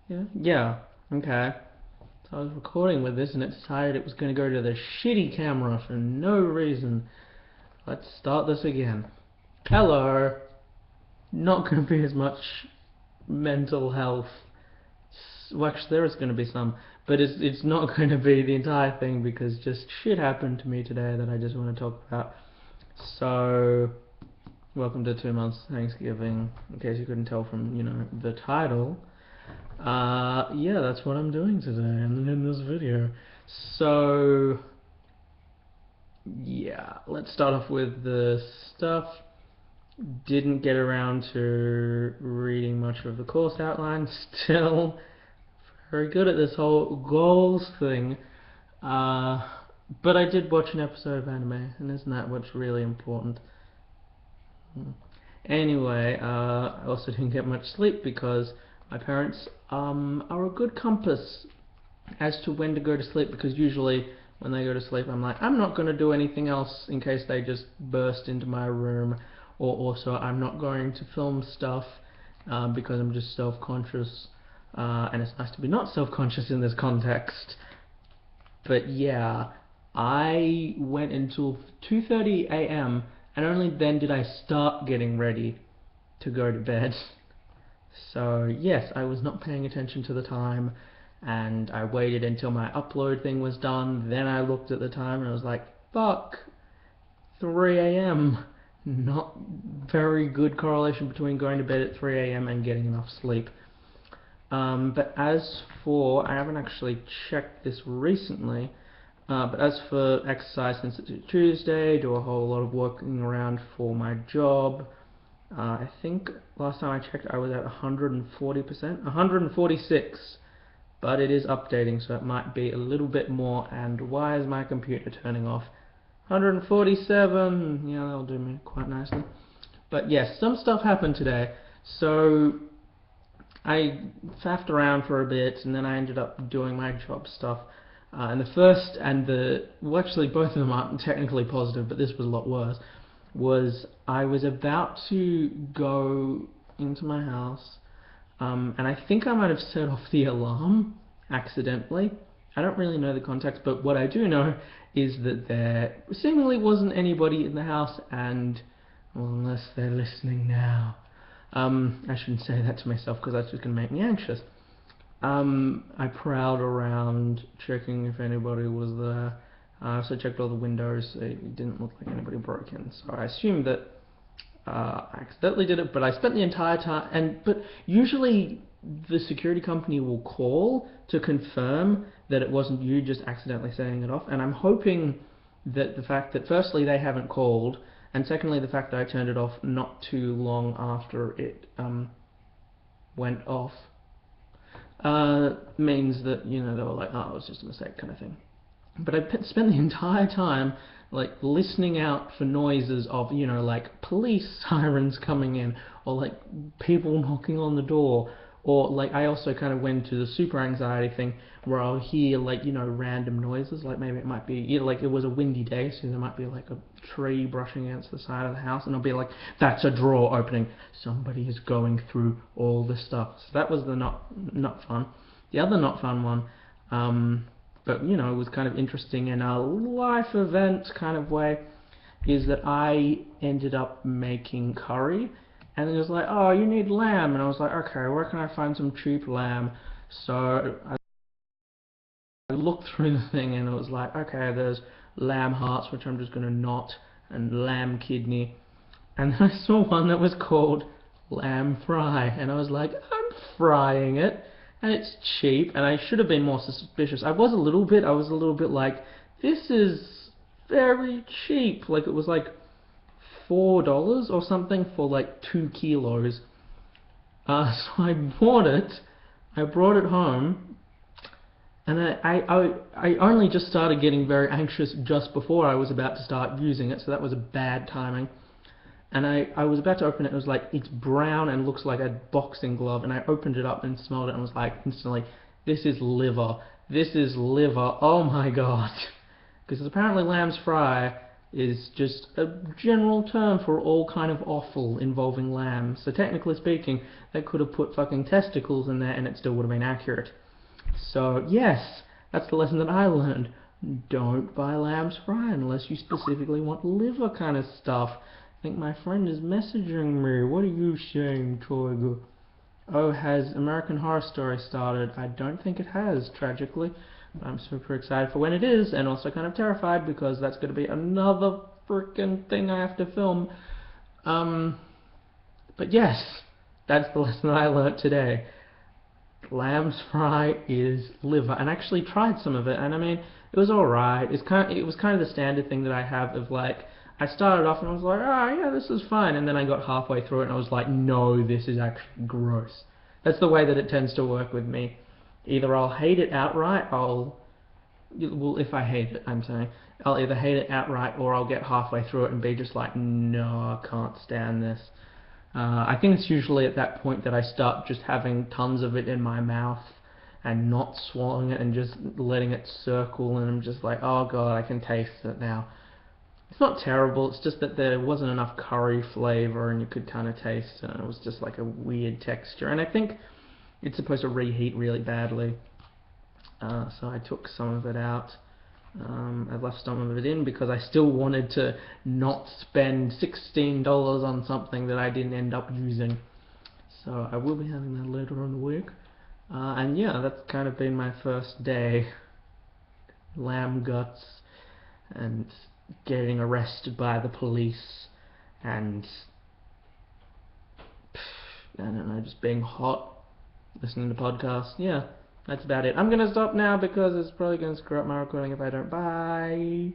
Yeah? Yeah. Okay. So I was recording with this and it decided it was going to go to the shitty camera for no reason. Let's start this again. Hello. Not going to be as much mental health. Well, actually, there is going to be some, but it's not going to be the entire thing because just shit happened to me today that I just want to talk about. So, welcome to 2 months Thanksgiving. In case you couldn't tell from the title. Yeah, that's what I'm doing today and in this video. So, yeah, let's start off with the stuff. Didn't get around to reading much of the course outline. Still very good at this whole goals thing. But I did watch an episode of anime, and isn't that what's really important? Anyway, I also didn't get much sleep because my parents are a good compass as to when to go to sleep, because usually when they go to sleep I'm like, I'm not going to do anything else in case they just burst into my room, or also I'm not going to film stuff because I'm just self-conscious, and it's nice to be not self-conscious in this context. But yeah, I went until 2:30 a.m. and only then did I start getting ready to go to bed. So yes, I was not paying attention to the time, and I waited until my upload thing was done. Then I looked at the time and I was like, fuck, 3 a.m. Not very good correlation between going to bed at 3 a.m. and getting enough sleep. But as for, I haven't actually checked this recently, but as for exercise, since it's Tuesday, do a whole lot of walking around for my job. I think last time I checked I was at 140%, 146, but it is updating, so it might be a little bit more. And why is my computer turning off? 147, yeah, that'll do me quite nicely. But yes, some stuff happened today, so I faffed around for a bit, and then I ended up doing my job stuff. And the first and well, actually both of them aren't technically positive, but this was a lot worse, was I was about to go into my house, and I think I might have set off the alarm accidentally. I don't really know the context, but what I do know is that there seemingly wasn't anybody in the house, and, well, unless they're listening now, I shouldn't say that to myself because that's just going to make me anxious. I prowled around checking if anybody was there. I also checked all the windows. It didn't look like anybody broke in, so I assumed that I accidentally did it. But I spent the entire time, but usually the security company will call to confirm that it wasn't you just accidentally setting it off. And I'm hoping that the fact that firstly they haven't called, and secondly the fact that I turned it off not too long after it went off, means that, they were like, oh, it was just a mistake kind of thing. But I spent the entire time like listening out for noises of, like police sirens coming in, or like people knocking on the door, or like I also kind of went to the super anxiety thing where I'll hear like, random noises, like maybe it might be, like it was a windy day, so there might be like a tree brushing against the side of the house, and I'll be like, that's a drawer opening, somebody is going through all this stuff. So that was the not fun. The other not fun one, but it was kind of interesting in a life event kind of way, is that I ended up making curry, and it was like, oh, you need lamb, and I was like, okay, where can I find some cheap lamb? So I looked through the thing, and it was like, okay, there's lamb hearts, which I'm just going to knot, and lamb kidney, and then I saw one that was called lamb fry, and I was like, I'm frying it, and it's cheap, and I should have been more suspicious. I was a little bit like, this is very cheap. Like, it was like $4 or something for like 2 kilos. So I bought it. I brought it home, and I only just started getting very anxious just before I was about to start using it, so that was a bad timing. And I was about to open it, and it was like, it's brown and looks like a boxing glove, and I opened it up and smelled it and was like, instantly, this is liver. This is liver. Oh my god. Because apparently lamb's fry is just a general term for all kind of offal involving lambs. So technically speaking, they could have put fucking testicles in there and it still would have been accurate. So yes, that's the lesson that I learned. Don't buy lamb's fry unless you specifically want liver kind of stuff. I think my friend is messaging me. What are you saying, Tiger? Oh, has American Horror Story started? I don't think it has, tragically. But I'm super excited for when it is, and also kind of terrified because that's going to be another freaking thing I have to film. But yes, that's the lesson I learnt today. Lamb's fry is liver, and I actually tried some of it, and I mean, it was alright. It was kind of the standard thing that I have of like, I started off and I was like, oh yeah, this is fine, and then I got halfway through it and I was like, no, this is actually gross. That's the way that it tends to work with me. Either I'll hate it outright, well, if I hate it, I'm saying, I'll either hate it outright or I'll get halfway through it and be just like, no, I can't stand this. I think it's usually at that point that I start just having tons of it in my mouth and not swallowing it and just letting it circle, and I'm just like, oh god, I can taste it now. It's not terrible, it's just that there wasn't enough curry flavor and you could kind of taste it, and it was just like a weird texture, and I think it's supposed to reheat really badly. So I took some of it out. I left some of it in because I still wanted to not spend $16 on something that I didn't end up using. So I will be having that later in the week. And yeah, that's kind of been my first day. Lamb guts and getting arrested by the police and I don't know, just being hot, listening to podcasts. Yeah, that's about it. I'm gonna stop now because it's probably gonna screw up my recording if I don't. Bye.